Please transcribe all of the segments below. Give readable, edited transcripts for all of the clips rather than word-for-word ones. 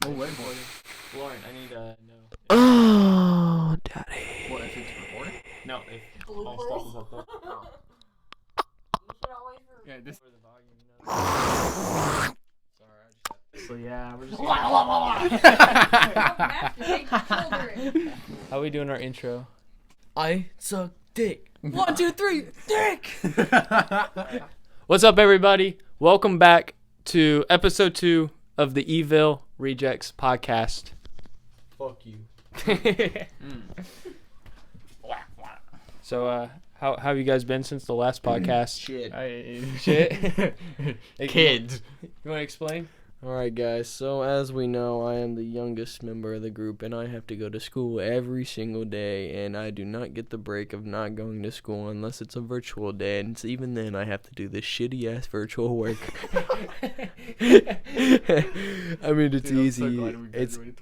Oh, wait, boy. Lauren, I need to know. Oh, daddy. What, if it's recording? No, if my stuff is up there. Yeah, this... For the volume, Sorry, I just... So yeah, we're just How are we doing our intro? I suck dick. 1, 2, 3, dick. What's up, everybody? Welcome back to episode 2 of the Eville Rejects podcast. Fuck you. So, how have you guys been since the last podcast? Shit. Shit. Kids. You want to explain? Alright, guys. So, as we know, I am the youngest member of the group, and I have to go to school every single day, and I do not get the break of not going to school unless it's a virtual day, and even then, I have to do this shitty-ass virtual work. I mean, it's Dude, I'm so easy. glad we graduated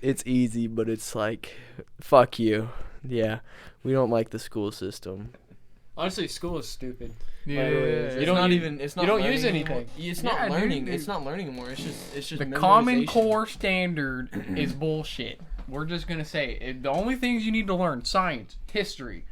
It's easy, but it's like, fuck you. Yeah, we don't like the school system. Honestly, school is stupid. Yeah. You don't use learning anything. anymore. It's not Yeah, dude, learning. dude. It's not learning anymore. It's just The Common memorization. Core standard is bullshit. We're just gonna say it. The only things you need to learn: science, history,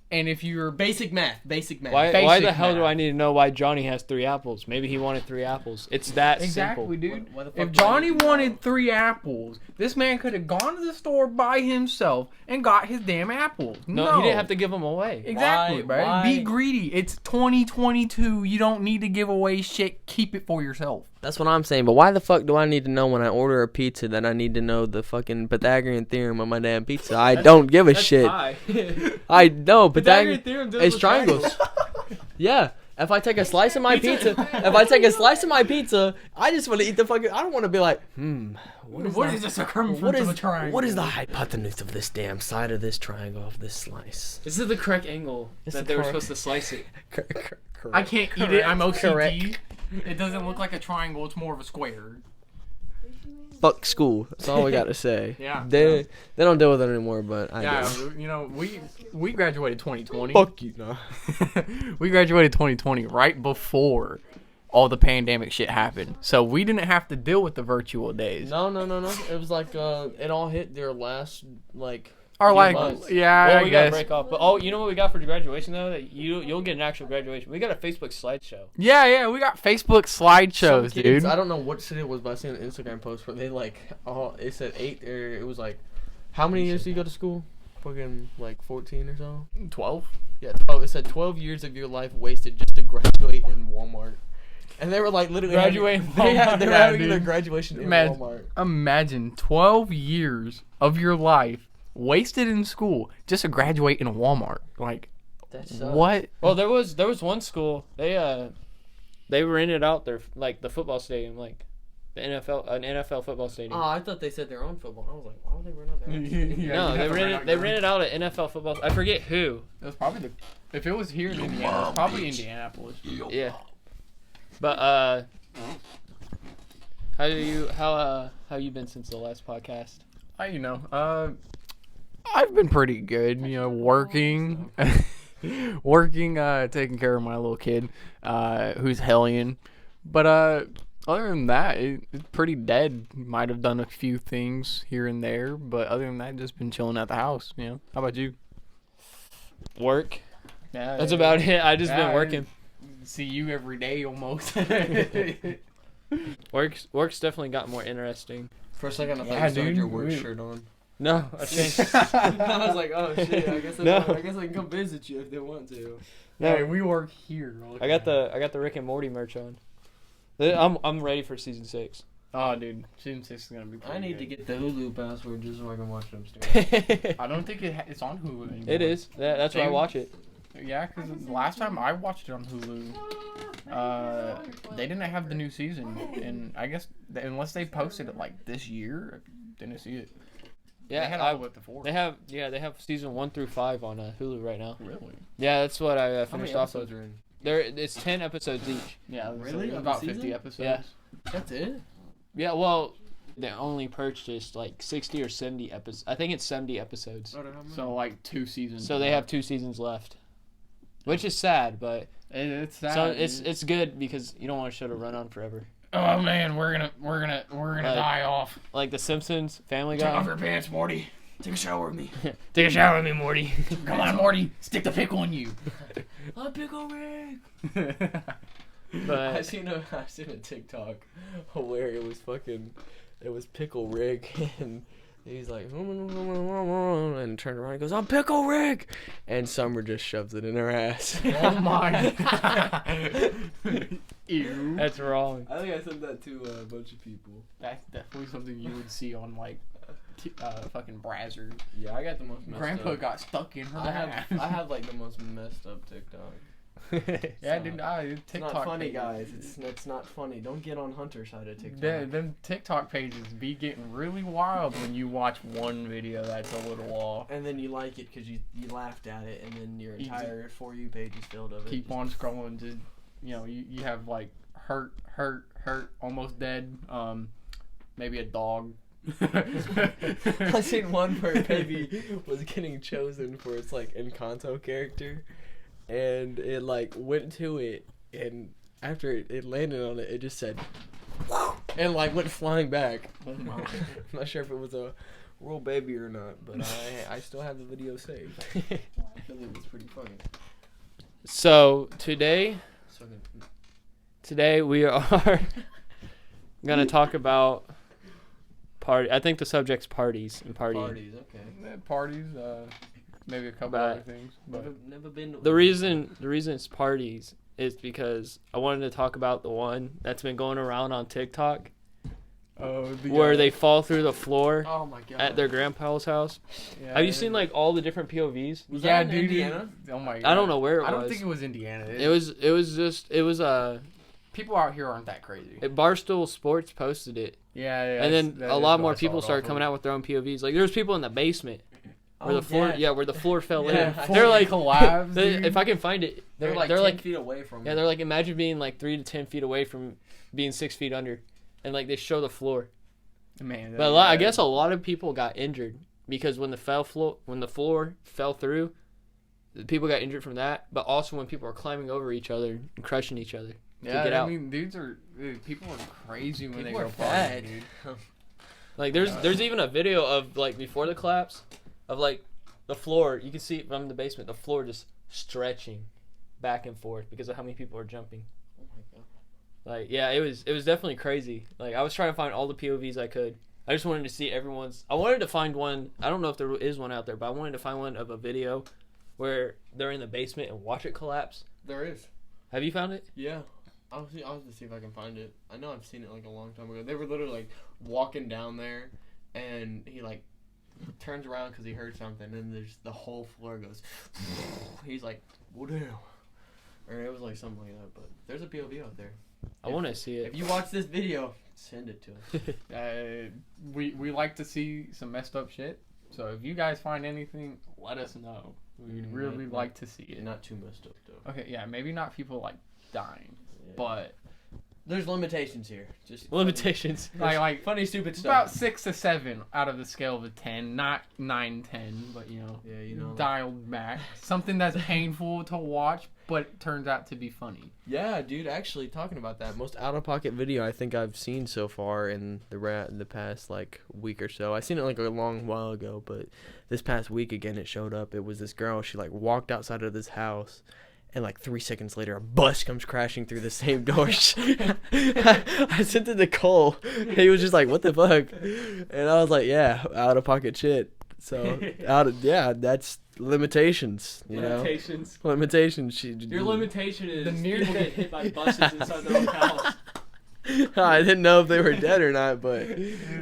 and if you're Basic math. Why Basic the hell do math. I need to know why Johnny has 3 apples? Maybe he wanted 3 apples. It's that exactly, simple. dude. Why the fuck If do I Johnny need to know? wanted 3 apples, this man could have gone to the store by himself and got his damn apples. No, he didn't have to give them away. Exactly, bro. Why? Be greedy. It's 2022. You don't need to give away shit. Keep it for yourself. That's what I'm saying. But why the fuck do I need to know when I order a pizza that I need to know the fucking Pythagorean theorem of my damn pizza? I don't give a shit. I know Pythagorean theorem it's triangles. Yeah. If I take a slice of my pizza, I just want to eat the fucking. I don't want to be like, What is the circumference of a triangle? what is the hypotenuse of this damn side of this triangle of this slice? This is the correct angle It's that the they were correct- supposed to slice it. I can't eat it. I'm OCD. Correct. It doesn't look like a triangle. It's more of a square. Fuck school. That's all we got to say. Yeah. They don't deal with it anymore, but I Yeah, do. you know, we graduated 2020. Fuck you, no. We graduated 2020 right before all the pandemic shit happened. So we didn't have to deal with the virtual days. No. It was like it all hit their last like. Or few like, months. yeah, Well, I we got to guess. break off. But you know what we got for graduation though? That you'll get an actual graduation. We got a Facebook slideshow. Yeah, we got Facebook slideshows, Some kids, dude. I don't know what city it was, but I seen an Instagram post where they like, it said 8 or it was like, how many years do you go to school? Fucking like 14 or so. 12. Yeah, 12. It said 12 years of your life wasted just to graduate in Walmart. And they were like literally Graduate in They Walmart, were yeah, having their dude. graduation in Imagine- Walmart. Imagine 12 years of your life wasted in school just to graduate in a Walmart. Like, what? Well, there was one school. They rented out their the football stadium, like an NFL football stadium. Oh, I thought they said their own football. I was like, why would they rent out their own? No, they rented out an NFL football. I forget who. It was probably if it was here in Indiana, it was probably Indianapolis. Yeah. But how you been since the last podcast? I've been pretty good. You know, working, taking care of my little kid, who's hellion. But other than that, it's pretty dead. Might have done a few things here and there, but other than that, just been chilling at the house. You know, how about you? Work. Yeah, That's about it. I just been working. See you every day almost. Work's definitely got more interesting. For a second, I thought Yeah, you still had dude. your work shirt on. No, I changed. I was like, oh shit. I guess No. I can come visit you if they want to. Hey, we work here. I got the Rick and Morty merch on. I'm ready for season 6. Oh, dude, season 6 is gonna be. I need to get the Hulu password just so I can watch them still. I don't think it's on Hulu anymore. It is. That's why I watch it. Yeah, because the last time I watched it on Hulu, they didn't have the new season, and I guess unless they posted it like this year, I didn't see it. Yeah, they had all but the 4. They have season 1 through 5 on Hulu right now. Really? Yeah, that's what I How finished many off with. episodes are in? It's 10 episodes each. Yeah, Really? so Of about the 50 season? episodes. Yeah. That's it? Yeah, well, they only purchased like 60 or 70 episodes. I think it's 70 episodes. So like 2 seasons. So they have 2 seasons left, which is sad, but It's sad. so it's good because you don't want a show to run on forever. oh man, we're gonna die off. Like The Simpsons, Family Take off Guy. your pants, Morty. Take a shower with me. Take a shower with me, Morty. Come on, Morty. Stick the pickle in you. I'm Pickle Rick. I But seen a TikTok where it was Pickle Rick and he's like and turned around and goes, I'm Pickle Rick, and Summer just shoves it in her ass. Oh my. Ew. that's wrong. I think I sent that to a bunch of people. That's definitely something you would see on like fucking Brazzers. Yeah, I got the most messed Grandpa up. got stuck in her I ass. have like the most messed up TikTok. Yeah, So, dude. It's TikTok not funny, pages. guys. It's not funny. Don't get on Hunter's side of TikTok. Them TikTok pages be getting really wild when you watch one video that's a little off. And then you like it because you laughed at it, and then your You entire For You page is filled of it. Keep on scrolling. Just you have like hurt, almost dead. Maybe a dog. I seen one where a baby was getting chosen for its like Encanto character, and it like went to it, and after it landed on it, it just said, and like went flying back. Oh my. I'm not sure if it was a real baby or not, but I still have the video saved. I feel it was pretty funny. So today So we are gonna talk about party. I think the subject's parties and partying. parties, okay. Parties. Maybe a couple But- other things. But Never been. The reason it's parties is because I wanted to talk about the one that's been going around on TikTok where they fall through the floor Oh my god. at their grandpa's house. yeah, Have you seen like all the different POVs? Was Yeah, that in dude. Indiana? Oh my god. I don't know where it was. I don't think it was Indiana. It was People out here aren't that crazy. Barstool Sports posted it, Yeah. and then a lot more people started coming out with their own POVs. Like there was people in the basement where the floor, where the floor fell Yeah, in. They're like, collabs. if I can find it, They're like 10 feet away from. yeah, they're like imagine being like 3 to 10 feet away from being 6 feet under, and like they show the floor. man. But I guess a lot of people got injured because when the floor fell through, the people got injured from that. But also when people were climbing over each other and crushing each other. Yeah, get I out. mean, people are crazy when People they are go bad. partying, dude. Like there's even a video of like before the collapse of like the floor. You can see it from the basement. The floor just stretching back and forth because of how many people are jumping. Oh my god. Like yeah, it was definitely crazy. Like I was trying to find all the POVs I could. I just wanted to see everyone's. I wanted to find one. I don't know if there is one out there, but I wanted to find one of a video where they're in the basement and watch it collapse. There is. Have you found it? Yeah. I'll have to see if I can find it. I know I've seen it like a long time ago. They were literally like walking down there, and he like turns around because he heard something, and there's the whole floor goes. He's like, "What do?" Or it was like something like that. But there's a POV out there. I want to see it. If you watch this video, send it to us. We like to see some messed up shit. So if you guys find anything, let us know. We'd really like to see it. Not too messed up though. Okay, yeah, maybe not people like dying, Yeah. but There's limitations here. Just Limitations. like funny, stupid it's stuff. about 6 to 7 out of the scale of a 10, not 9, 10, but Yeah, you know. dialed back. Something that's painful to watch, but turns out to be funny. Yeah, dude. Actually, talking about that, most out-of-pocket video I think I've seen so far in the past like week or so. I seen it like a long while ago, but this past week again, it showed up. It was this girl. She like walked outside of this house, and like 3 seconds later, a bus comes crashing through the same door. I sent it to Cole. He was just like, "What the fuck?" And I was like, "Yeah, out-of-pocket shit." So that's limitations. You know. Limitations. Your limitation is The near- people get hit by buses inside their own house. I didn't know if they were dead or not, but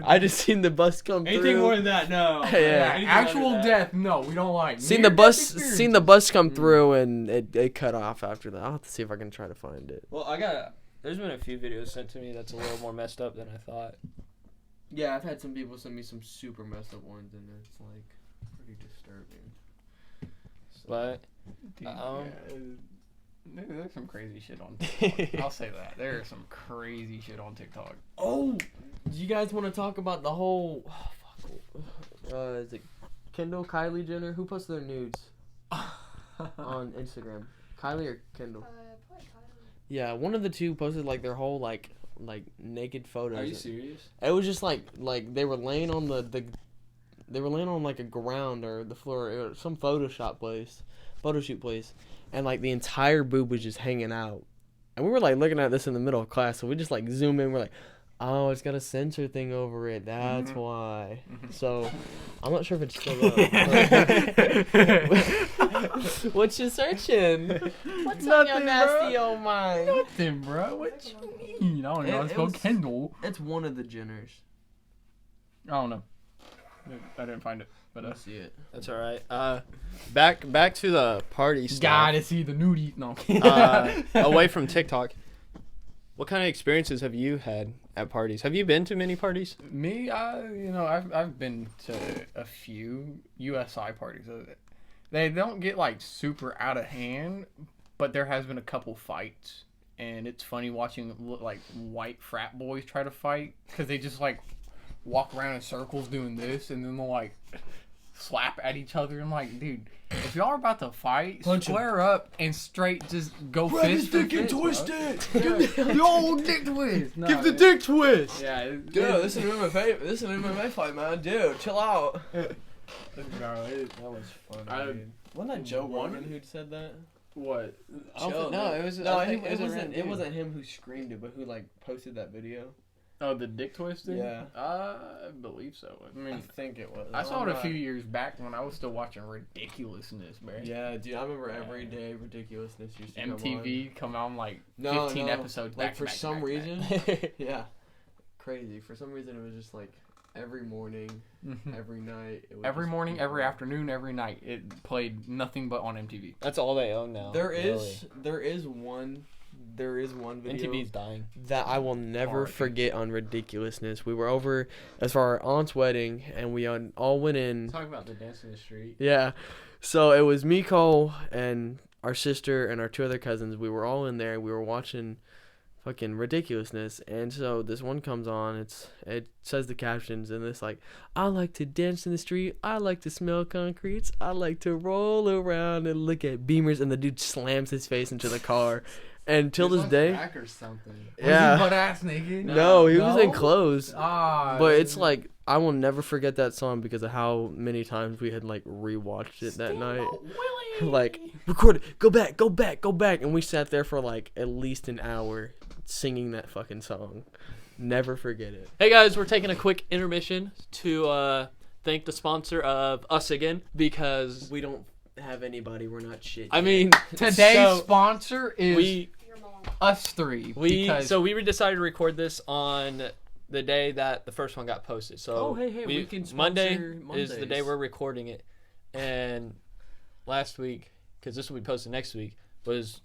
I just seen the bus come Anything through. more than that, no. Yeah. Anything Actual under that. death, no, we don't like. Seen the Near-death bus come through, and it cut off after that. I'll have to see if I can try to find it. Well, there's been a few videos sent to me that's a little more messed up than I thought. Yeah, I've had some people send me some super messed up ones, and it's like pretty disturbing. But there's some crazy shit on TikTok. I'll say that. There's some crazy shit on TikTok. Oh, do you guys want to talk about the whole? Is it Kendall, Kylie Jenner? Who posted their nudes on Instagram? Kylie or Kendall? Probably Kylie. Yeah, one of the two posted like their whole like like naked photos. Are you serious? It was just like they were laying on they were laying on like a ground or the floor, or some photo shoot place, and like the entire boob was just hanging out. And we were like looking at this in the middle of class, so we just like zoom in. We're like, oh, it's got a censor thing over it. That's why. So I'm not sure if it's still up. What you searching? What's on your nasty old mind? Nothing, bro. What you mean? I don't know. It's called Kendall. It's one of the Jenners. I don't know. I didn't find it, but I see it. That's all right. Back to the party stuff. Gotta see the nudie. No. Away from TikTok, what kind of experiences have you had at parties? Have you been to many parties? Me, I've been to a few USI parties. They don't get like super out of hand, but there has been a couple fights, and it's funny watching like white frat boys try to fight because they just like walk around in circles doing this, and then they'll like slap at each other. I'm like, dude, if y'all are about to fight, square up and straight just go fist for fist. Twist it. Give the old dick twist. No, Give the dick twist. Yeah, Dude, this is an MMA. This is an MMA fight, man. Dude, chill out. That was funny. Wasn't that Joe Rogan who said that? What? No, it was. No, I think it wasn't him who screamed it, but who like posted that video. Oh, the dick twisting? Yeah. I believe so. I mean, I think it was. I saw it a few years back when I was still watching Ridiculousness, man. Yeah, dude, I remember every day Ridiculousness used to MTV come on like No, 15 no. episodes Like back for back, some back, reason, back. yeah, crazy. For some reason, it was just like every morning, every night. It was Every just morning, people. every afternoon, every night. It played nothing but on MTV. That's all they own now. There is one video MTV's dying. that I will never R.I.P. forget on Ridiculousness. We were over as for our aunt's wedding, and we all went in. Talking about the dance in the street. Yeah, so it was me, Cole, and our sister and our two other cousins. We were all in there. We were watching fucking Ridiculousness, and so this one comes on. It says the captions, and it's like, I like to dance in the street, I like to smell concretes, I like to roll around and look at beamers, and the dude slams his face into the car. And till this day, Crack or something. yeah, Was he butt ass naked? no, he was in clothes. Ah, But it's like I will never forget that song because of how many times we had like rewatched it that night. Like, record it, go back, and we sat there for like at least an hour singing that fucking song. Never forget it. Hey guys, we're taking a quick intermission to thank the sponsor of us again because We don't have anybody. We're not shit. I mean today's so sponsor is we us three. Because decided to record this on the day that the first one got posted. So we can Monday sponsor is the day Mondays. we're recording it, and last week, because this will be posted next week, was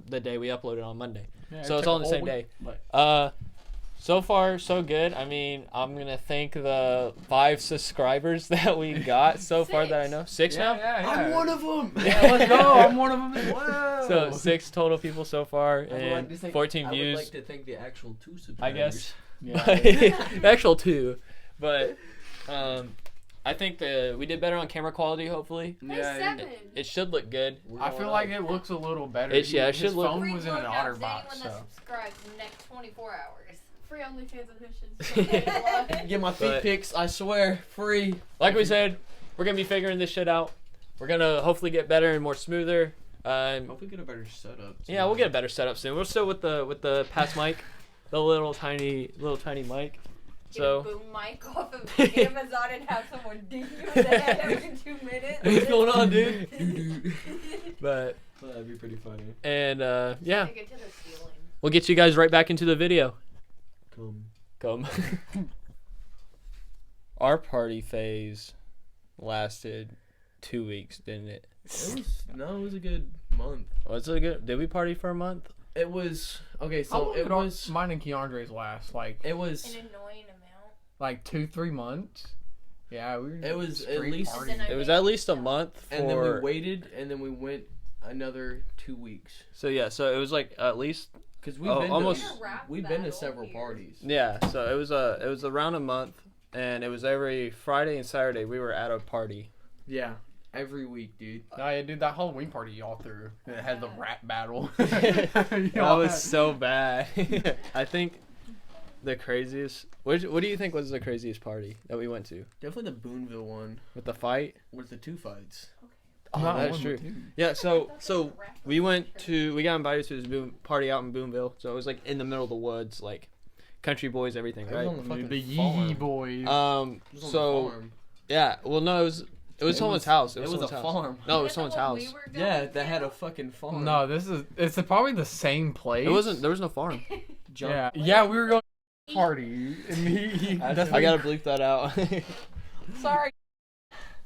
the day we uploaded on Monday. Yeah, So it it's took all a on the whole same week, day. but- So far, so good. I mean, I'm going to thank the 5 subscribers that we got so far that I know. 6 now? Yeah. I'm one of them. Yeah, let's go. I'm one of them as well. So 6 total people so far, I would and like to thank- 14 I would views, like to thank the actual 2 subscribers. I guess. Yeah. Actual 2. But I think we did better on camera quality, hopefully. Yeah, It should look good. I feel like it looks a little better. It should His look- phone was in an Free otter blowjobs to box, anyone so. that subscribes in the next 24 hours. Free OnlyFans admissions. Get my feet But- pics, I swear, free. Like we said, we're going to be figuring this shit out. We're going to hopefully get better and more smoother. Hope we get a better setup. Yeah, we'll get a better setup soon. We're still with the past mic, the little tiny mic. Get So a boom mic off of Amazon and have someone ding you in the head every 2 minutes. what's going on, dude? But That'd be pretty funny. and yeah, Take it to the ceiling. we'll get you guys right back into the video. Come. Our party phase lasted 2 weeks, didn't it? It was a good month. Was it good? Did we party for a month? It was okay. How So long it did was. mine and Keandre's last? Like An annoying amount. 2-3 months. Yeah, we were. It was at straight least- partying. And then It was at least a month for. And then we waited, and then we went another 2 weeks. So yeah, so it was like at least Cause we've Oh, been almost- we've been to several parties. yeah. So it was around a month, and it was every Friday and Saturday we were at a party. Yeah, every week, dude. Oh, yeah, dude, that Halloween party y'all threw. It had the rap battle. That was so bad. I think the craziest? What do you think was the craziest party that we went to? Definitely the Boonville one With the fight? with the 2 fights. Oh, Not that's one, true. but two. Yeah, so we got invited to this party out in Boonville. So it was like in the middle of the woods, like country boys, everything, It was right? on the fucking The farm. Yee boys. It was on the So farm. yeah, well, no, it was someone's house. It was a someone's house. farm. No, it was someone's house. Yeah, that had a fucking farm. No, it's probably the same place. It wasn't. There was no farm. Yeah, we were going to a party, and he I gotta bleep that out. Sorry.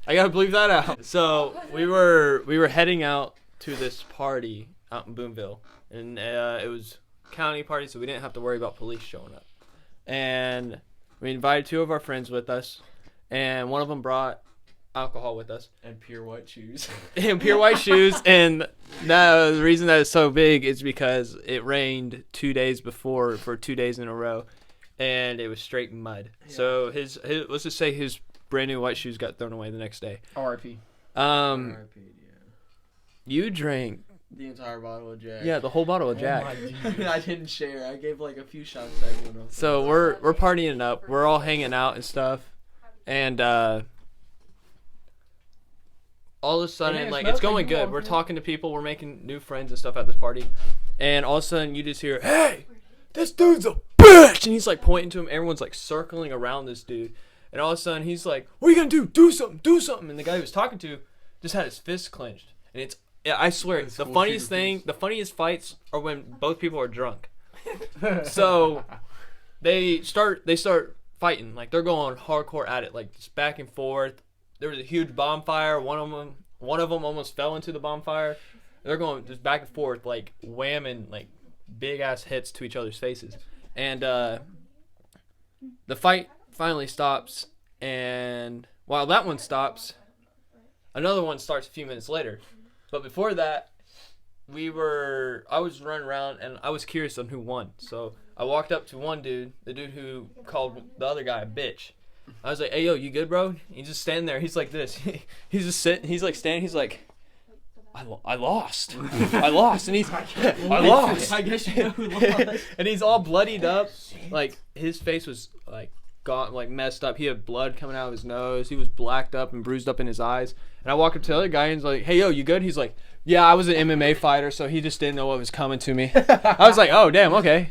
I gotta bleep that out. So we were heading out to this party out in Boonville, and it was county party, so we didn't have to worry about police showing up. And we invited 2 of our friends with us, and one of them brought alcohol with us And pure white shoes. and pure white shoes. And the reason that it's so big is because it rained 2 days before for 2 days in a row, and it was straight mud. Yeah. So his let's just say his brand new white shoes got thrown away the next day. R.I.P. R.I.P., You drank The entire bottle of Jack. the whole bottle of Jack. I didn't share. I gave like a few shots to everyone else. So we're partying it up. We're all hanging out and stuff, and all of a sudden, Yeah, like, smells it's going like you good. want We're it. talking to people. We're making new friends and stuff at this party, and all of a sudden you just hear, "Hey, this dude's a bitch!" And he's like pointing to him. Everyone's like circling around this dude, and all of a sudden he's like, "What are you gonna do? Do something! Do something!" And the guy he was talking to just had his fist clenched, and it's. Yeah, I swear, That's the cool funniest shooter thing, piece. the funniest fights are when both people are drunk. So they start fighting, like they're going hardcore at it, like just back and forth. There was a huge bonfire. One of them almost fell into the bonfire. They're going just back and forth, like whamming like big ass hits to each other's faces. And the fight finally stops, and while that one stops, another one starts a few minutes later. But before that, I was running around and I was curious on who won. So I walked up to one dude, the dude who called the other guy a bitch. I was like, "Hey, yo, you good, bro?" He's just standing there. He's like this. He's just sitting. He's like standing. He's like, I lost. I lost. And he's, I lost. I guess you know who lost. And he's all bloodied up. Like, his face was, like, gone, like, messed up. He had blood coming out of his nose. He was blacked up and bruised up in his eyes. And I walk up to the other guy and he's like, "Hey, yo, you good?" He's like, "Yeah, I was an MMA fighter, so he just didn't know what was coming to me." I was like, "Oh, damn, okay."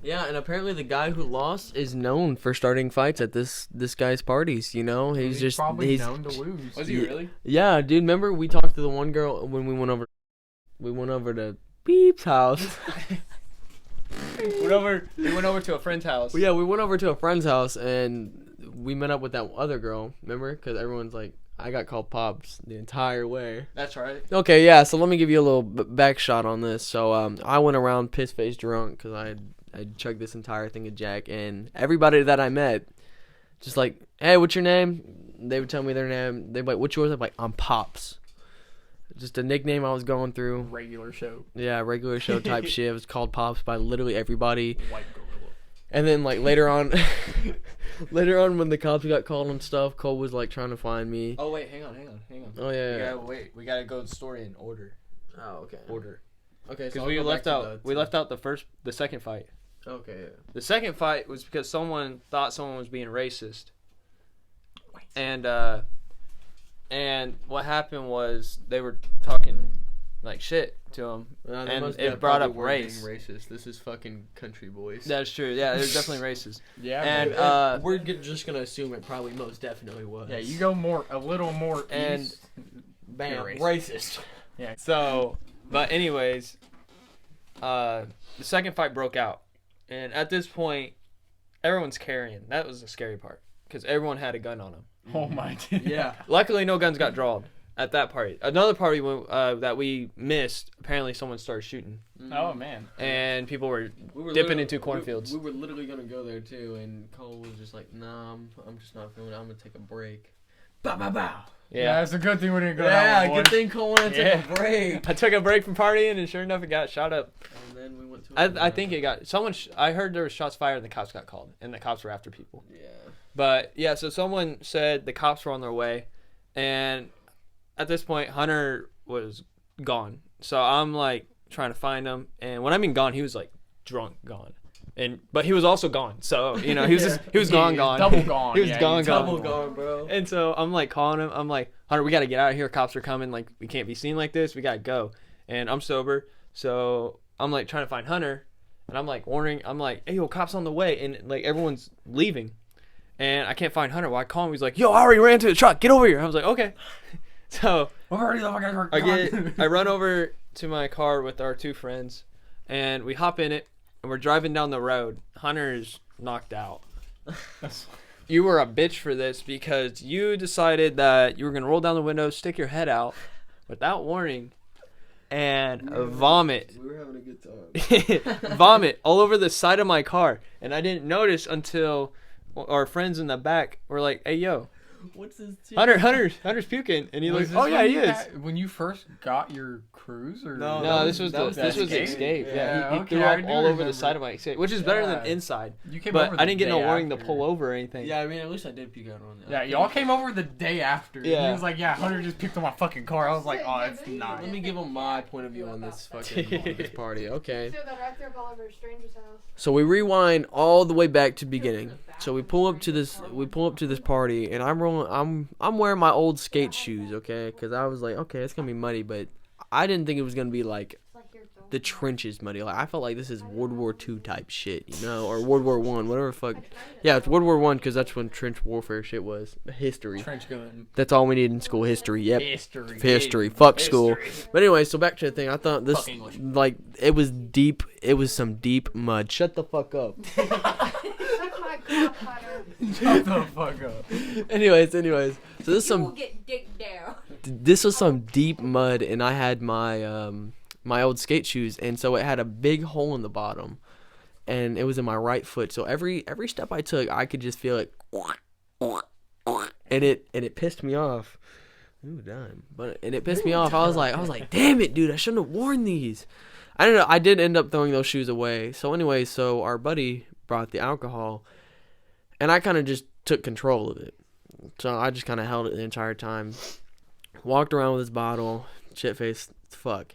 Yeah, and apparently the guy who lost is known for starting fights at this guy's parties. You know, he's probably known to lose. Was he really? Yeah, dude. Remember we talked to the one girl when we went over. We went over to Beep's house. We went over to a friend's house. Well, yeah, we went over to a friend's house and we met up with that other girl. Remember? Because everyone's like, I got called Pops the entire way. That's right. Okay, yeah. So let me give you a little back shot on this. So I went around piss face drunk because I chugged this entire thing of Jack, and everybody that I met, just like, "Hey, what's your name?" They would tell me their name. They'd be like, "What's yours?" I'm like, "I'm Pops." Just a nickname I was going through. Regular show. Yeah, regular show type shit. It was called Pops by literally everybody. White gorilla. And then like later on, when the cops got called and stuff, Cole was like trying to find me. Oh, wait, hang on. Oh yeah. Yeah. We gotta go to the story in order. Oh okay. Okay. Because we left out the second fight. Okay. Yeah. The second fight was because someone thought someone was being racist. And what happened was they were talking like shit to him, and it brought up race. Racist. This is fucking country boys. That's true. Yeah, it was definitely racist. Yeah. And we're just gonna assume it probably most definitely was. yeah, you go a little more And east. Bam. Racist. Racist. Yeah. So, but anyways, the second fight broke out, and at this point, everyone's carrying. That was the scary part because everyone had a gun on them. Oh my god. Yeah. Luckily, no guns got drawn at that party. Another party that we missed, apparently someone started shooting, Oh man. and people were We were dipping literally- into cornfields. We were literally gonna go there too, and Cole was just like, "Nah, I'm just not feeling it. I'm gonna take a break." Bow bow bow. Yeah, it's a good thing we didn't go Yeah, down. good thing Cole wanted to take Yeah. a break. I took a break from partying, and sure enough, it got shot up. And then we went to. I think it got someone. I heard there was shots fired, and the cops got called, and the cops were after people. Yeah. But yeah, so someone said the cops were on their way, and at this point, Hunter was gone. So I'm like trying to find him, and when I mean gone, he was like drunk gone, But he was also gone. So he was gone. Double gone. He was gone. Double gone, bro. And so I'm like calling him. I'm like, Hunter, we gotta get out of here. Cops are coming. Like, we can't be seen like this. We gotta go. And I'm sober, so I'm like trying to find Hunter, and I'm like warning. I'm like, hey, yo, cops on the way, and like everyone's leaving, and I can't find Hunter. Well, I call him. He's like, yo, I already ran to the truck. Get over here. I was like, okay. So I run over to my car with our two friends, and we hop in it, and we're driving down the road. Hunter's knocked out. You were a bitch for this because you decided that you were going to roll down the window, stick your head out without warning, and vomit. We were having a good time. Vomit all over the side of my car. And I didn't notice until our friends in the back were like, hey, yo. What's this? Hunter's puking, and he looks. Oh yeah, he is. When you first got your cruise, or No, this was Escape. Yeah, he threw up all over the side of my Escape, which is better than inside. You came but over I didn't get no warning after. to pull over or anything. Yeah, I mean, at least I did puke out on it. Yeah, y'all came over the day after. Yeah. He was like, yeah, Hunter just picked up my fucking car. I was like, oh, it's not. Let me give him my point of view on this fucking this party. Okay. So that right there all over a stranger's house. So we rewind all the way back to beginning. So we pull up to this party, and I'm wearing my old skate shoes, okay? Because I was like, okay, it's gonna be muddy, but I didn't think it was gonna be like the trenches muddy. Like I felt like this is World War II type shit, or World War I, whatever the fuck. Yeah, it's World War I because that's when trench warfare shit was. History. Trench gun. That's all we need in school. History. Yep. History. Fuck school. But anyway, so back to the thing. I thought this, Fuck English. like, it was deep. It was some deep mud. Shut the fuck up. Suck my cock, Hunter. Shut the fuck up. anyways. So this is You will some. get dick down. This was some deep mud, and I had my my old skate shoes, and so it had a big hole in the bottom, and it was in my right foot. So every step I took, I could just feel it, and it pissed me off. Ooh, damn! And it pissed me off. I was like, damn it, dude! I shouldn't have worn these. I don't know. I did end up throwing those shoes away. So anyway, so our buddy brought the alcohol, and I kind of just took control of it. So I just kind of held it the entire time. Walked around with this bottle, shit-faced fuck.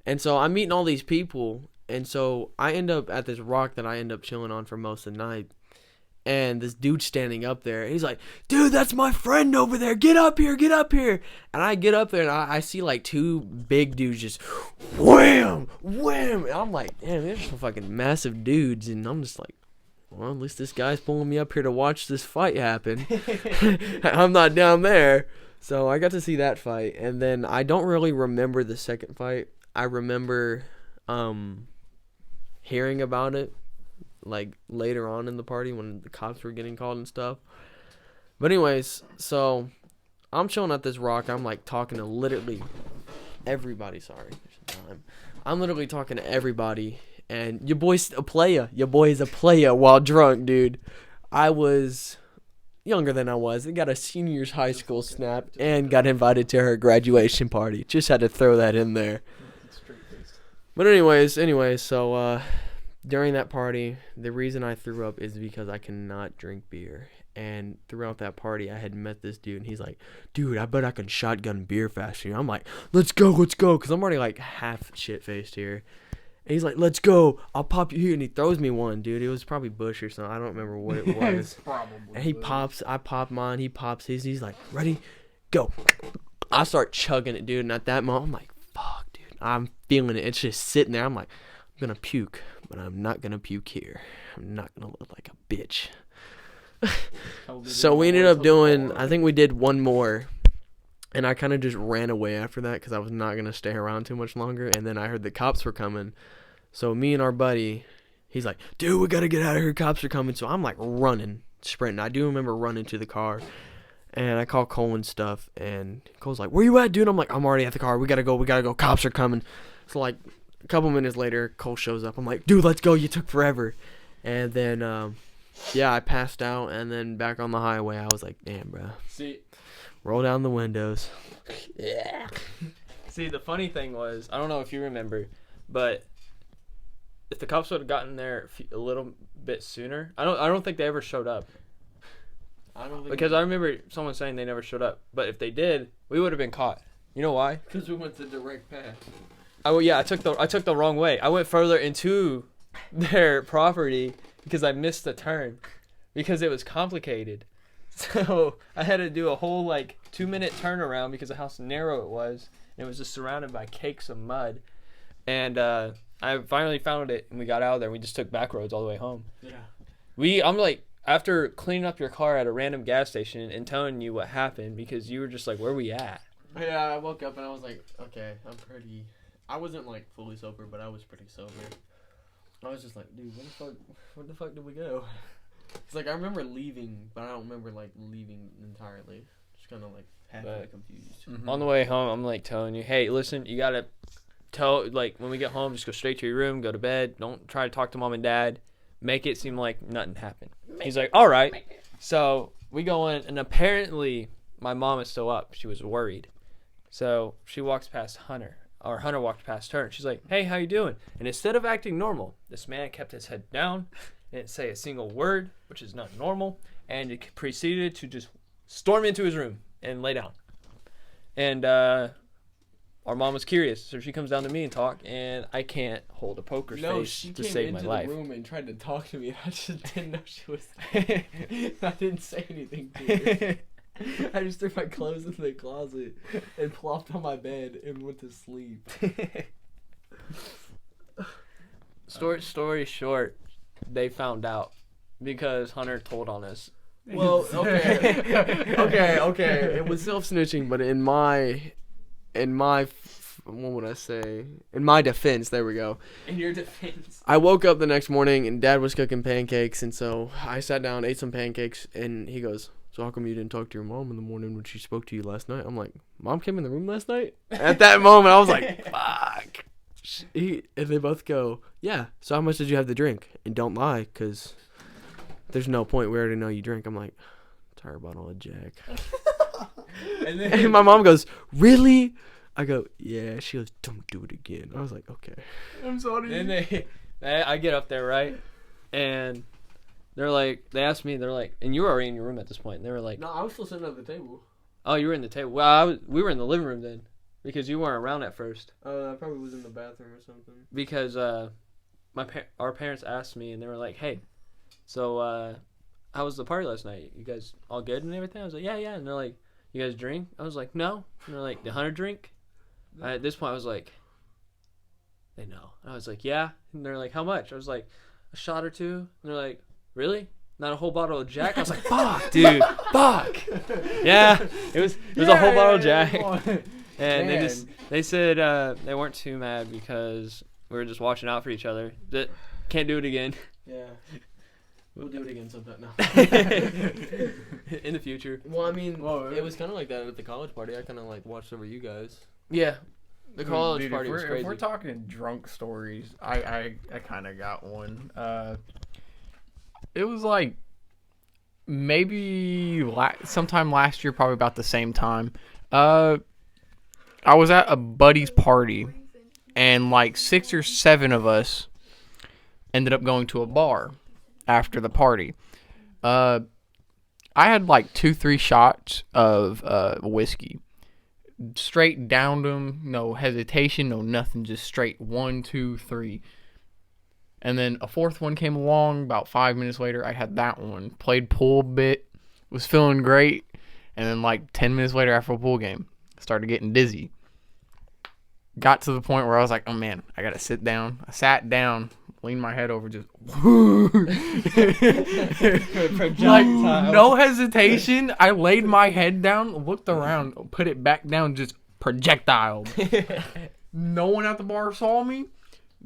And so I'm meeting all these people, and so I end up at this rock that I end up chilling on for most of the night. And this dude's standing up there. He's like, dude, that's my friend over there. Get up here, get up here. And I get up there, and I see like two big dudes just wham, wham. And I'm like, damn, they're some fucking massive dudes. And I'm just like, well, at least this guy's pulling me up here to watch this fight happen. I'm not down there. So I got to see that fight. And then I don't really remember the second fight. I remember hearing about it like later on in the party when the cops were getting called and stuff. But anyways, so I'm chilling at this rock. I'm like talking to literally everybody. Sorry. I'm literally talking to everybody. And your boy's a player. Your boy is a player while drunk, dude. I was younger than I was. I got a senior's high school snap and got invited to her graduation party. Just had to throw that in there. But anyways, so during that party, the reason I threw up is because I cannot drink beer. And throughout that party, I had met this dude, and he's like, dude, I bet I can shotgun beer faster. I'm like, let's go, because I'm already like half shit-faced here. And he's like, let's go, I'll pop you here. And he throws me one, dude. It was probably Bush or something. I don't remember what it was. And he pops, I pop mine, he pops his. He's like, ready, go. I start chugging it, dude. And at that moment, I'm like, fuck, dude. I'm feeling it. It's just sitting there. I'm like, I'm going to puke, but I'm not going to puke here. I'm not going to look like a bitch. So we ended up doing, I think we did one more. And I kind of just ran away after that because I was not going to stay around too much longer. And then I heard the cops were coming. So me and our buddy, he's like, dude, we got to get out of here. Cops are coming. So I'm like running, sprinting. I do remember running to the car. And I call Cole and stuff. And Cole's like, where you at, dude? I'm like, I'm already at the car. We got to go. Cops are coming. So like a couple minutes later, Cole shows up. I'm like, dude, let's go. You took forever. And then, yeah, I passed out. And then back on the highway, I was like, damn, bro. See, roll down the windows. Yeah. See, the funny thing was, I don't know if you remember, but if the cops would have gotten there a little bit sooner, I don't think they ever showed up. I don't think Because I remember someone saying they never showed up. But if they did, we would have been caught. You know why? because we went the direct path. I took the wrong way. I went further into their property because I missed the turn because it was complicated. So I had to do a whole like 2-minute turnaround because of how narrow it was. And it was just surrounded by cakes of mud. And I finally found it and we got out of there. We just took back roads all the way home. Yeah. I'm like, after cleaning up your car at a random gas station and telling you what happened because you were just like, where we at? Yeah, I woke up and I was like, okay, I wasn't like fully sober, but I was pretty sober. I was just like, dude, where the fuck did we go? It's like I remember leaving, but I don't remember like leaving entirely. Just kind of like halfway confused. Mm-hmm. On the way home, I'm like telling you, hey, listen, you gotta like when we get home, just go straight to your room, go to bed. Don't try to talk to mom and dad. Make it seem like nothing happened. He's like, all right. So we go in, and apparently my mom is still up. She was worried. So she walks past Hunter, or Hunter walked past her, and she's like, hey, how you doing? And instead of acting normal, this man kept his head down, didn't say a single word, which is not normal, and he proceeded to just storm into his room and lay down. And our mom was curious, so she comes down to me and talk, and I can't hold a poker face to save my life. She came into the room and tried to talk to me. I just didn't know she was there. I didn't say anything to her. I just threw my clothes in the closet and plopped on my bed and went to sleep. Story short, they found out because Hunter told on us. Well, okay. It was self-snitching, but in my what would I say? In my defense, there we go. In your defense. I woke up the next morning and Dad was cooking pancakes, and so I sat down, ate some pancakes, and he goes, so how come you didn't talk to your mom in the morning when she spoke to you last night? I'm like, Mom came in the room last night? At that moment, I was like, fuck. And they both go, yeah, so how much did you have to drink? And don't lie, because there's no point. We already know you drink. I'm like, entire bottle of Jack. And my mom goes, really? I go, yeah. She goes, don't do it again. I was like, okay. I'm sorry. And I get up there, right? And they're like, they asked me, they're like, and you were already in your room at this point. And they were like, no, I was still sitting at the table. oh, you were in the table. Well, we were in the living room then because you weren't around at first. I probably was in the bathroom or something. Because our parents asked me, and they were like, hey, so how was the party last night? You guys all good and everything? I was like, yeah. And they're like, you guys drink? I was like, no. And they're like, did Hunter drink? At this point, I was like, they know. And I was like, yeah. And they're like, how much? I was like, a shot or two. And they're like, really? Not a whole bottle of Jack? I was like, fuck, dude, fuck. Yeah, it was a whole bottle of Jack. And they said they weren't too mad because we were just watching out for each other. That can't do it again. Yeah. We'll do it again sometime now. In the future. Well, I mean, it was kind of like that at the college party. I kind of like watched over you guys. Yeah. The college Dude, party was crazy. If we're talking drunk stories, I kind of got one. It was like maybe sometime last year, probably about the same time. I was at a buddy's party, and like 6 or 7 of us ended up going to a bar after the party. I had like 2-3 shots of whiskey. Straight downed them, no hesitation, no nothing, just straight 1, 2, 3. And then a 4th one came along about 5 minutes later. I had that one. Played pool a bit, was feeling great. And then like 10 minutes later after a pool game, started getting dizzy. Got to the point where I was like, oh man, I gotta sit down. I sat down, leaned my head over, just like no hesitation. I laid my head down, looked around, put it back down, just projectile. No one at the bar saw me,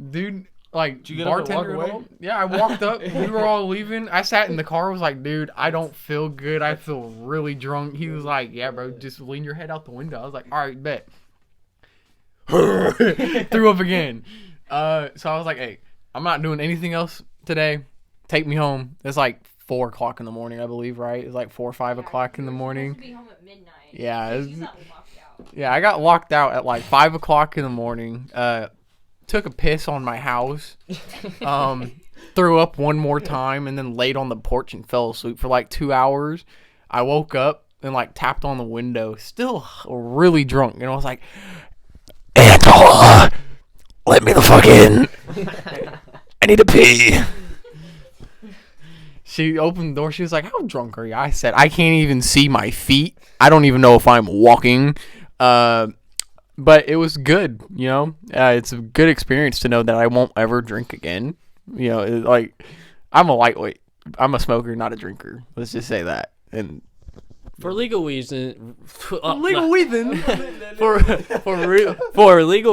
dude. Like, did you get up and walk bartender away? Yeah, I walked up. We were all leaving. I sat in the car. Was like, dude, I don't feel good. I feel really drunk. He was like, yeah, bro, just lean your head out the window. I was like, all right, bet. Threw up again. So I was like, hey, I'm not doing anything else today. Take me home. It's like 4 o'clock in the morning, I believe, right? It's like 4 or 5 o'clock in the morning. Supposed to be home at midnight. Yeah. You got locked out. Yeah, I got locked out at like 5 o'clock in the morning. Took a piss on my house. Threw up one more time and then laid on the porch and fell asleep for like 2 hours. I woke up and like tapped on the window, still really drunk, and I was like, Angela, let me the fuck in. I need to pee. She opened the door. She was like, how drunk are you? I said, I can't even see my feet. I don't even know if I'm walking. But it was good, you know. It's a good experience to know that I won't ever drink again. You know, like, I'm a lightweight. I'm a smoker, not a drinker. Let's just say that. And For legal reasons, for legal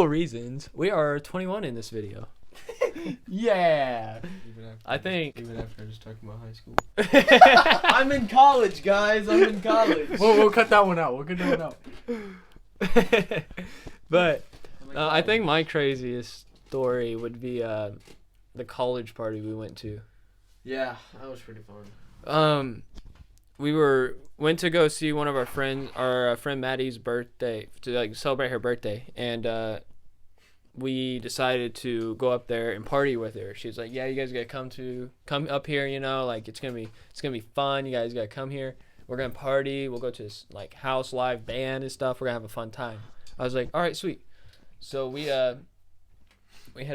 reasons, we are 21 in this video. yeah. I think. Even after I was talking about high school. I'm in college, guys. I'm in college. We'll cut that one out. We'll cut that one out. But I think my craziest story would be the college party we went to. Yeah, that was pretty fun. We went to go see one of our friends, our friend Maddie's birthday, to like celebrate her birthday, and we decided to go up there and party with her. She was like, "Yeah, you guys gotta come up here. You know, like it's gonna be fun. You guys gotta come here. We're gonna party. We'll go to this like house live band and stuff. We're gonna have a fun time." I was like, "All right, sweet." So we head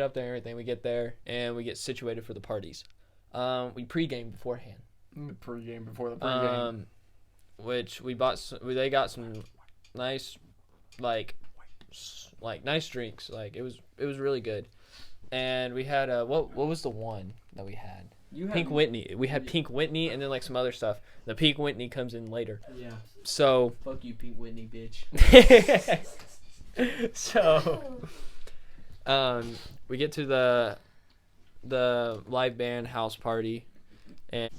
up there and everything. We get there and we get situated for the parties. We pregame beforehand. Pre-game before the pre-game. Which we bought. They got some nice, like nice drinks. Like it was really good. And we had what was the one that we had? Pink Whitney. We had Pink Whitney and then like some other stuff. The Pink Whitney comes in later. Yeah. So. Fuck you, Pink Whitney, bitch. So. We get to the live band house party, and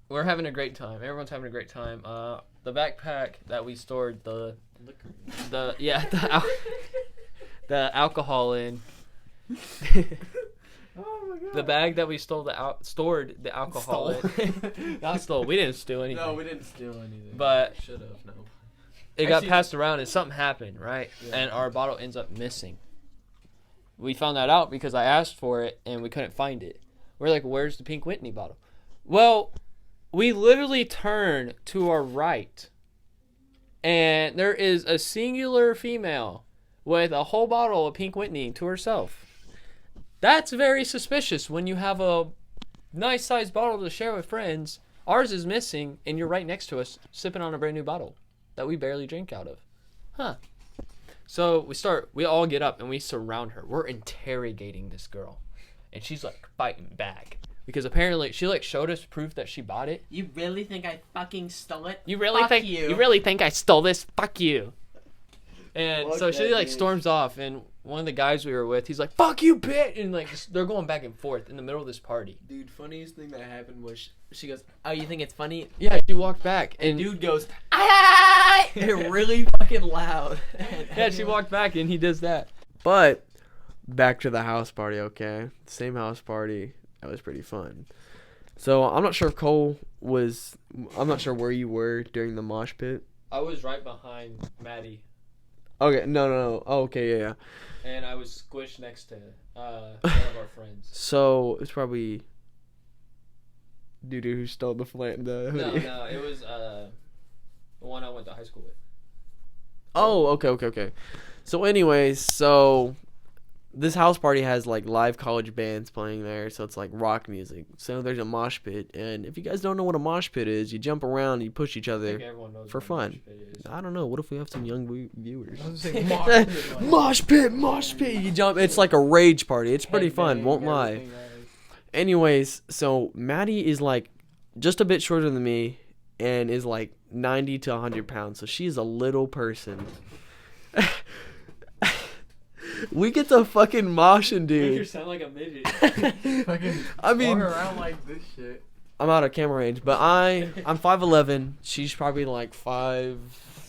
we're having a great time. Everyone's having a great time. The backpack that we stored the alcohol in. Oh my god. The bag that we stored the alcohol in. Not stole. We didn't steal anything. No, we didn't steal anything. But should have. No. It got Actually- passed around and something happened, right? Yeah. And our bottle ends up missing. We found that out because I asked for it and we couldn't find it. We're like, where's the Pink Whitney bottle? Well, we literally turn to our right and there is a singular female with a whole bottle of Pink Whitney to herself. That's very suspicious when you have a nice sized bottle to share with friends. Ours is missing and you're right next to us sipping on a brand new bottle that we barely drink out of. Huh. So we all get up and we surround her. We're interrogating this girl. And she's like fighting back. Because apparently she like showed us proof that she bought it. You really think I fucking stole it? You really think I stole this? Fuck you. And Fuck so she that like bitch. storms off and one of the guys we were with, he's like, "Fuck you, bitch!" And like they're going back and forth in the middle of this party. Dude, funniest thing that happened was she goes, "Oh, you think it's funny?" Yeah, she walked back and Dude goes, "Ah!" really fucking loud. yeah, she walked back and he does that. But back to the house party, okay? Same house party. That was pretty fun. So I'm not sure if Cole was. I'm not sure where you were during the mosh pit. I was right behind Maddie. Okay, no. Oh, okay, yeah. And I was squished next to one of our friends. So it's probably dude who stole the flat. The hoodie. No, it was the one I went to high school with. Oh, okay. So anyways, so this house party has like live college bands playing there, so it's like rock music. So there's a mosh pit, and if you guys don't know what a mosh pit is, you jump around, you push each I other think everyone knows for what a fun. mosh pit is. I don't know. What if we have some young viewers? I was gonna say, Mosh pit. You jump. It's like a rage party. It's pretty fun. Won't lie. Anyways, so Maddie is like just a bit shorter than me and is like 90 to 100 pounds. So she's a little person. We get to fucking moshing, You dude. sound like a midget. I mean, walk around like this shit. I'm out of camera range, but I'm 5'11". She's probably like 5'6",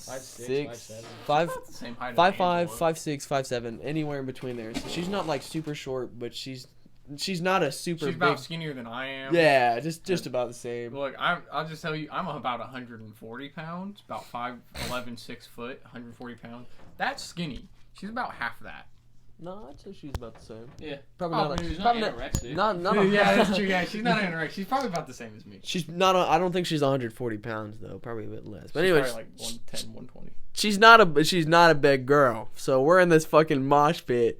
5'5", Same height. 5'5", 5'6", 5'7", anywhere in between there. So she's not like super short, but she's not a super She's big. about skinnier than I am. Yeah, just about the same. Look, I'll just tell you, I'm about 140 pounds, about 5'11", 6 foot, 140 pounds. That's skinny. She's about half that. No, I'd say she's about the same. Yeah. Probably Oh, not. she's Not Probably not. anorexic. Not. Yeah, that's true. Yeah, she's not anorexic. She's probably about the same as me. She's not. I don't think she's 140 pounds though. Probably a bit less. But She's anyways, probably like 110, 120. she's not a big girl. So we're in this fucking mosh pit,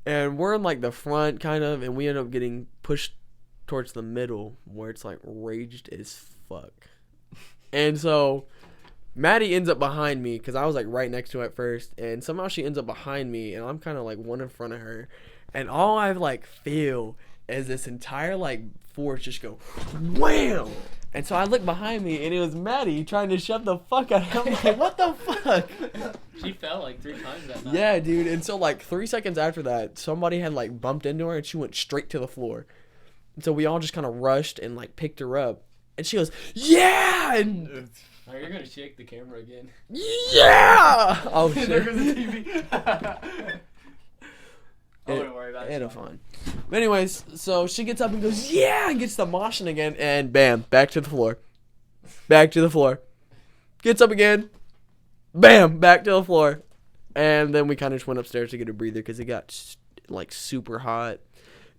And we're in like the front kind of, and we end up getting pushed towards the middle where it's like raged as fuck. And so Maddie ends up behind me because I was like right next to her at first, and somehow she ends up behind me, and I'm kind of like one in front of her, and all I like feel is this entire like force just go wham. And so I look behind me, and it was Maddie trying to shove the fuck out of me. I'm like, what the fuck? She fell like 3 times that night. Yeah, dude. And so like 3 seconds after that, somebody had like bumped into her, and she went straight to the floor. And so we all just kind of rushed and like picked her up, and she goes, yeah, and Oh, you're gonna shake the camera again. yeah. Oh shit. There goes the TV. I wouldn't worry about it. It'll fine. But anyways, so she gets up and goes, yeah, and gets the moshing again, and bam, back to the floor. Back to the floor. Gets up again. Bam, back to the floor. And then we kind of just went upstairs to get a breather because it got like super hot.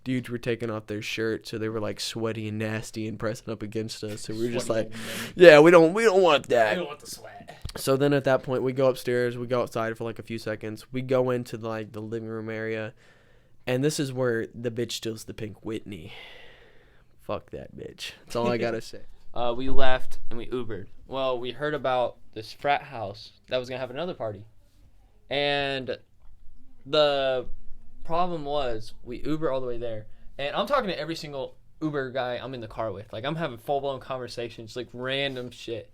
Dudes were taking off their shirts, so they were like sweaty and nasty and pressing up against us. So we were just like, yeah, we don't want that. I don't want the sweat. So then at that point, we go upstairs. We go outside for like a few seconds. We go into like the living room area. And this is where the bitch steals the pink Whitney. Fuck that bitch. That's all I gotta say. We left and we Ubered. Well, we heard about this frat house that was going to have another party. And the problem was we Uber all the way there. And I'm talking to every single Uber guy I'm in the car with. Like, I'm having full-blown conversations, like random shit.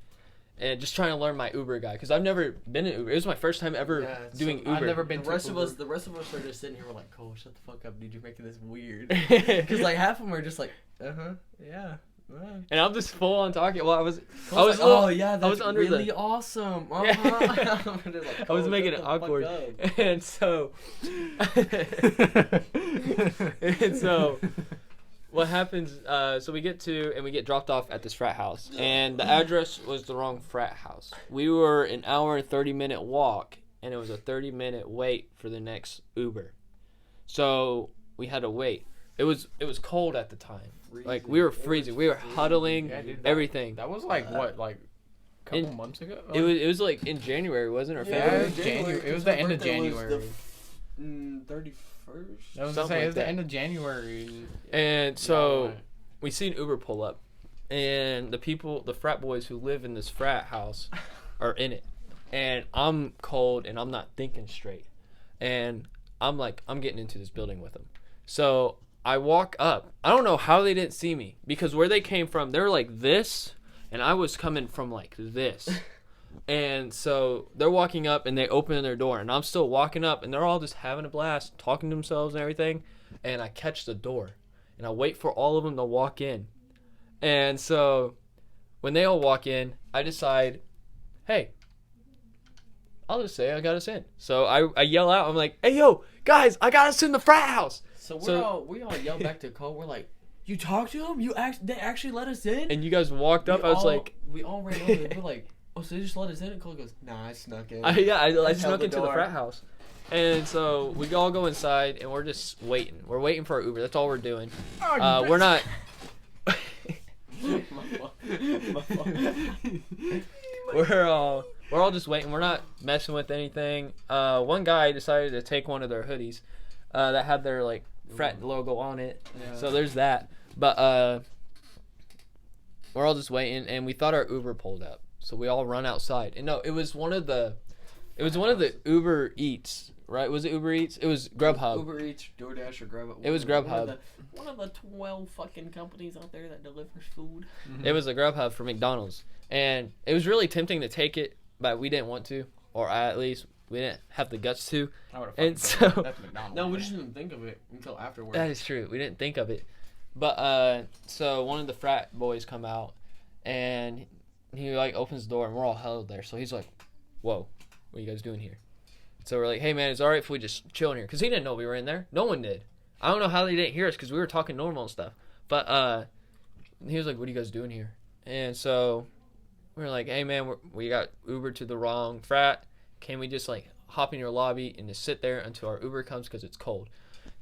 And just trying to learn my Uber guy. Because I've never been in Uber. It was my first time ever doing Uber. I've never been The rest of Uber. us are just sitting here. We're like, Cole, shut the fuck up, dude. You're making this weird. Because like half of them are just like, yeah. And I'm just full on talking. Well, I was Like, oh yeah, that's I was under really the, awesome. Yeah. Like, I was Cole, making shut it the fuck awkward. up. And so and so what happens, so we get dropped off at this frat house, and the address was the wrong frat house. We were an hour and 30-minute walk, and it was a 30-minute wait for the next Uber. So we had to wait. It was cold at the time. Like, we were freezing. We were huddling, Yeah, dude, everything. That was like what, like a couple In- months ago? It was like in January, wasn't it? Or Yeah, February? it was January. It was the end of January. 31st. I was something gonna say like it was the that. end of January. And so Yeah. we seen Uber pull up, and the frat boys who live in this frat house are in it. And I'm cold, and I'm not thinking straight. And I'm like, I'm getting into this building with them. So I walk up. I don't know how they didn't see me, because where they came from, they were like this, and I was coming from like this. And so they're walking up, and they open their door, and I'm still walking up, and they're all just having a blast, talking to themselves and everything. And I catch the door, and I wait for all of them to walk in. And so when they all walk in, I decide, hey, I'll just say I got us in. So I yell out, I'm like, hey, yo, guys, I got us in the frat house. So So- we all yell back to Cole. We're like, you talked to him? They actually let us in? And you guys walked up. I was like, we all ran over. We're like, oh, so they just let us in? And Cole goes, nah, I snuck in. I held snuck the into the door. frat house. And so we all go inside, and we're just waiting. We're waiting for our Uber. That's all we're doing. We're not. We're all just waiting. We're not messing with anything. One guy decided to take one of their hoodies that had their like frat logo on it. Yeah. So there's that. But we're all just waiting, and we thought our Uber pulled up. So we all run outside. And no, it was one of the Uber Eats, right? Was it Uber Eats? It was Grubhub. Uber Eats, DoorDash, or Grubhub. It was Grubhub. One of the 12 fucking companies out there that delivers food. It was a Grubhub for McDonald's. And it was really tempting to take it, but we didn't want to. Or at least we didn't have the guts to. I would've And fucking so- that's McDonald's. No, we just didn't think of it until afterwards. That is true. We didn't think of it. But so one of the frat boys come out, and he like opens the door, and we're all huddled there. So he's like, "Whoa, what are you guys doing here?" So we're like, "Hey man, it's all right if we just chill in here," because he didn't know we were in there. No one did. I don't know how they didn't hear us because we were talking normal and stuff. But he was like, "What are you guys doing here?" And so we were like, "Hey man, we got Uber to the wrong frat. Can we just like hop in your lobby and just sit there until our Uber comes because it's cold?"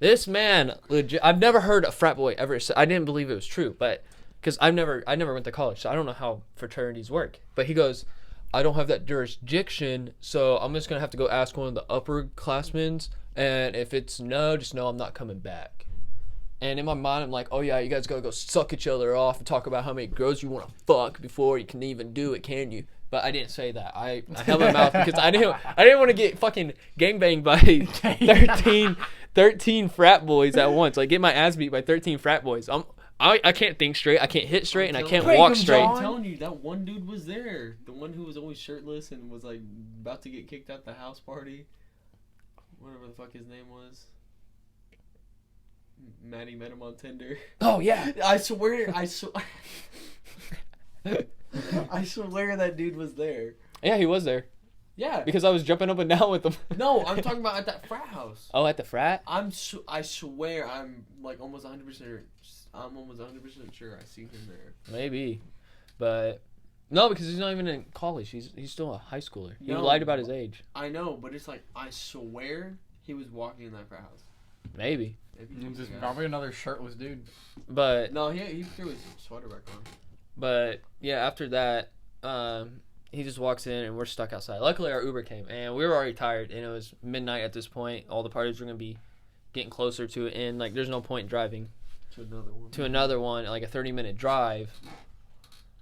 This man, legit, I've never heard a frat boy ever say, I didn't believe it was true, but because I never went to college, so I don't know how fraternities work. But he goes, I don't have that jurisdiction, so I'm just gonna have to go ask one of the upperclassmen, and if it's no, just know I'm not coming back. And in my mind, I'm like, oh yeah, you guys gotta go suck each other off and talk about how many girls you want to fuck before you can even do it, can you? But I didn't say that. I held my mouth because I didn't want to get fucking gangbanged by 13 frat boys at once. Like, get my ass beat by 13 frat boys. I can't think straight. I can't hit straight, and I can't walk straight. I'm telling you, that one dude was there. The one who was always shirtless and was like about to get kicked out the house party. Whatever the fuck his name was. Maddie met him on Tinder. Oh yeah. I swear I swear that dude was there. Yeah, he was there. Yeah. Because I was jumping up and down with him. No, I'm talking about at that frat house. Oh, at the frat? I swear I'm like almost 100%. I'm almost 100% sure I seen him there. Maybe, but no, because he's not even in college. He's still a high schooler. He lied about his age. I know, but it's like I swear he was walking in that frat house. Maybe. Just probably another shirtless dude. But no, he threw his sweater back on. But yeah, after that, he just walks in and we're stuck outside. Luckily, our Uber came and we were already tired and it was midnight at this point. All the parties were gonna be getting closer to it, and like there's no point driving to another one, like a 30-minute drive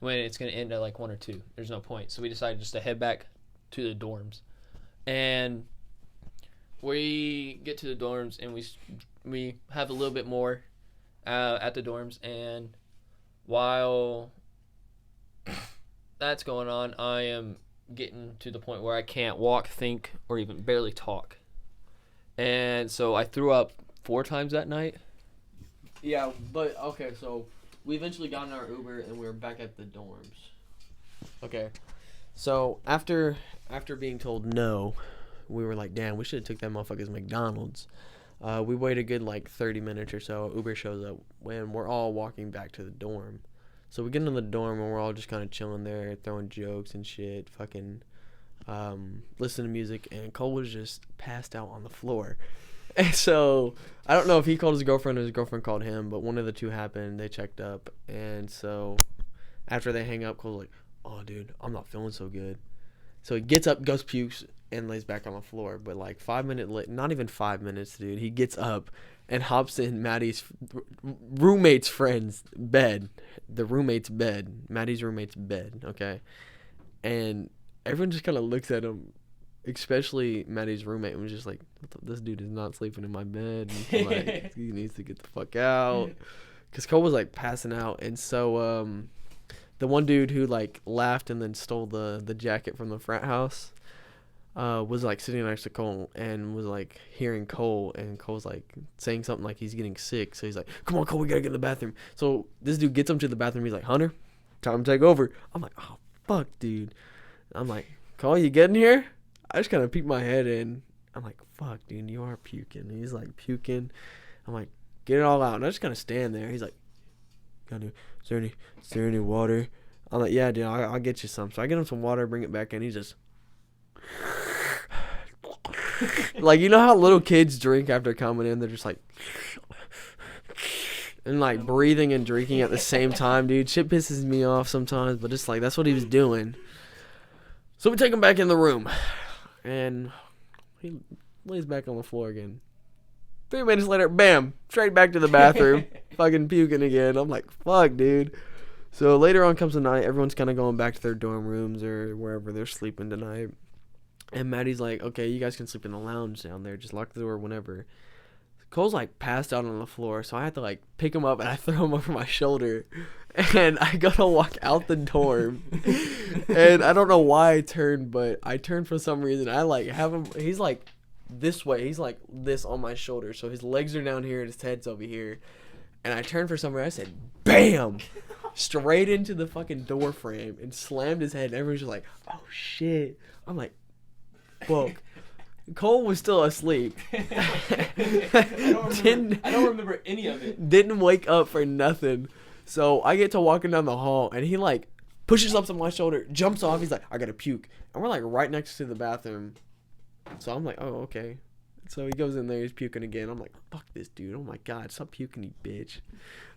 when it's gonna end at like 1 or 2. There's no point. So we decided just to head back to the dorms, and we get to the dorms and we have a little bit more at the dorms, and while that's going on, I am getting to the point where I can't walk, think, or even barely talk. And so I threw up 4 times that night. Yeah, but okay, so we eventually got in our Uber and we were back at the dorms. Okay. So after being told no, we were like, damn, we should have took that motherfucker's McDonald's. We waited a good like 30 minutes or so. Uber shows up when we're all walking back to the dorm. So we get into the dorm and we're all just kind of chilling there, throwing jokes and shit, fucking listening to music, and Cole was just passed out on the floor. And so I don't know if he called his girlfriend or his girlfriend called him, but one of the two happened. They checked up, and so after they hang up, Cole's like, oh dude, I'm not feeling so good. So he gets up, goes pukes, and lays back on the floor. But like 5 minutes late, not even 5 minutes, dude, he gets up and hops in Maddie's roommate's friend's bed. The roommate's bed. Maddie's roommate's bed, okay? And everyone just kind of looks at him, especially Maddie's roommate, and was just like, this dude is not sleeping in my bed. And like, he needs to get the fuck out. Because Cole was like passing out. And so the one dude who like laughed and then stole the jacket from the frat house was like sitting next to Cole and was like hearing Cole, and Cole's like saying something like he's getting sick. So he's like, come on, Cole, we gotta get in the bathroom. So this dude gets him to the bathroom. He's like, Hunter, time to take over. I'm like, oh fuck, dude. I'm like, Cole, you getting here? I just kind of peeked my head in. I'm like, fuck, dude, you are puking. And he's like puking. I'm like, get it all out. And I just kind of stand there. He's like, is there any water? I'm like, yeah, dude, I'll get you some. So I get him some water, bring it back in. He's just like, you know how little kids drink after coming in? They're just like and like breathing and drinking at the same time, dude. Shit pisses me off sometimes, but it's like that's what he was doing. So we take him back in the room, and he lays back on the floor again. 3 minutes later, bam, straight back to the bathroom, fucking puking again. I'm like, fuck, dude. So later on comes the night, everyone's kind of going back to their dorm rooms or wherever they're sleeping tonight. And Maddie's like, okay, you guys can sleep in the lounge down there. Just lock the door whenever. Cole's like passed out on the floor, so I had to like pick him up and I throw him over my shoulder. And I go to walk out the dorm. And I don't know why I turned, but I turned for some reason. I like have him, he's like this way. He's like this on my shoulder. So his legs are down here and his head's over here. And I turned for some reason. I said, bam! Straight into the fucking door frame and slammed his head. And everyone's just like, oh shit. I'm like, fuck. Cole was still asleep. I don't remember any of it. Didn't wake up for nothing. So I get to walking down the hall, and he like pushes up on my shoulder, jumps off. He's like, I gotta puke. And we're like right next to the bathroom. So I'm like, oh, okay. So he goes in there, he's puking again. I'm like, fuck this dude. Oh my god, stop puking, you bitch.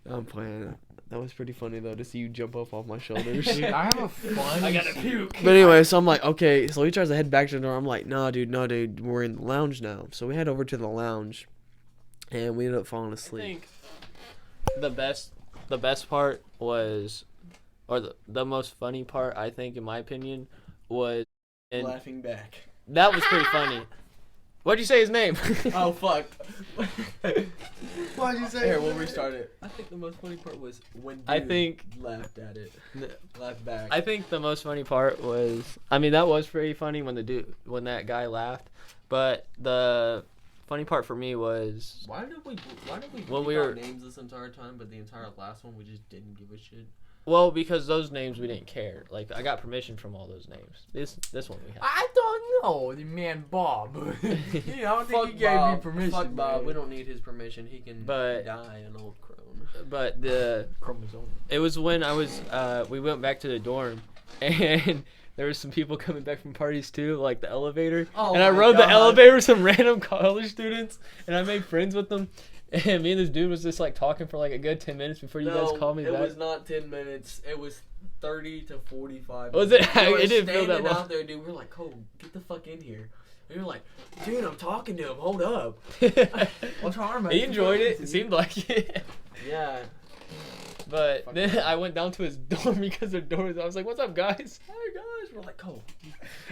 I'm playing. That was pretty funny though to see you jump off my shoulders. Dude, I have a fun. I gotta puke. But anyway, so I'm like, okay. So he tries to head back to the door. I'm like, no, dude, we're in the lounge now. So we head over to the lounge, and we ended up falling I asleep. think the best part was, or the most funny part, I think, in my opinion, was, and Laughing back. that was pretty funny. What'd you say his name? Oh fuck. Why'd you say? Here, we'll restart it. I think the most funny part was when dude I think laughed at it. Laughed back. I think the most funny part was, I mean, that was pretty funny when that guy laughed, but the funny part for me was, Why did we When leave we out were- names this entire time, but the entire last one we just didn't give a shit? well, because those names we didn't care. Like, I got permission from all those names. This one we have. I don't know, the man Bob. I don't think he gave me permission. Fuck Bob. man. We don't need his permission. He can But- die an old crone. But Chromosome. it was when I was we went back to the dorm, and there was some people coming back from parties too, like the elevator. Oh and I my rode the God. elevator with some random college students, and I made friends with them. And me and this dude was just like talking for like a good 10 minutes before you guys called me it back. was not 10 minutes. It was 30 to 45. Was it? We were It didn't feel that standing long. out there, dude. We were like, Cole, get the fuck in here. And we were like, dude, I'm talking to him. Hold up. What's wrong, man? He enjoyed it. It seemed like it. Yeah. But Fuck then yeah. I went down to his dorm because their doors. I was like, "What's up, guys?" Hi, guys. We're like, Cole.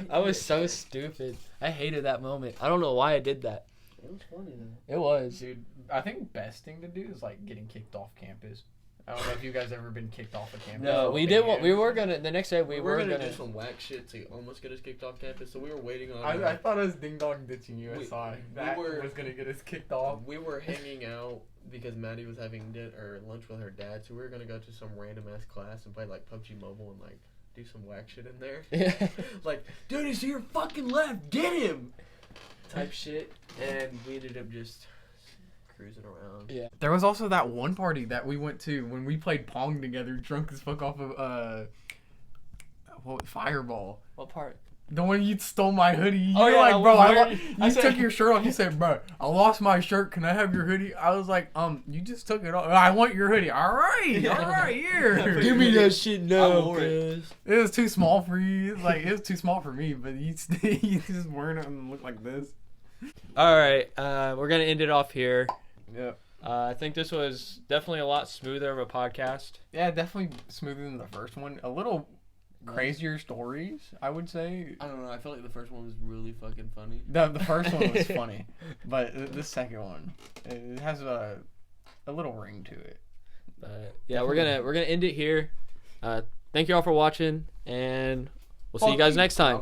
I was so stupid. I hated that moment. I don't know why I did that. It was funny, though. It was. Dude, I think best thing to do is like getting kicked off campus. I don't know if you guys ever been kicked off of campus. No, we did. We were gonna. The next day, we were gonna. do some whack shit to almost get us kicked off campus, so we were waiting on. I thought it was Ding Dong Ditching We- USI. we That were- was gonna get us kicked off. We were hanging out because Maddie was having lunch with her dad, so we were gonna go to some random ass class and play like PUBG Mobile and like do some whack shit in there. Yeah. Like, dude, he's to your fucking left, get him! Type shit, and we ended up just cruising around. Yeah. There was also that one party that we went to when we played Pong together, drunk as fuck off of Fireball. What part? The one you stole my hoodie. You Oh, were yeah, like, I bro, was you I said- took your shirt off. You said, bro, I lost my shirt. Can I have your hoodie? I was like, you just took it off. I want your hoodie. All right, here. Give me that shit now, I wore cuz. It was too small for you. Like, it was too small for me, but you just wearing it and look like this. All right. We're gonna end it off here. Yeah. I think this was definitely a lot smoother of a podcast. Yeah, definitely smoother than the first one. A little crazier stories, I would say. I don't know, I felt like the first one was really fucking funny. The first one was funny, but the second one, it has a little ring to it. But yeah, we're gonna end it here. Thank you all for watching, and we'll see you guys next time.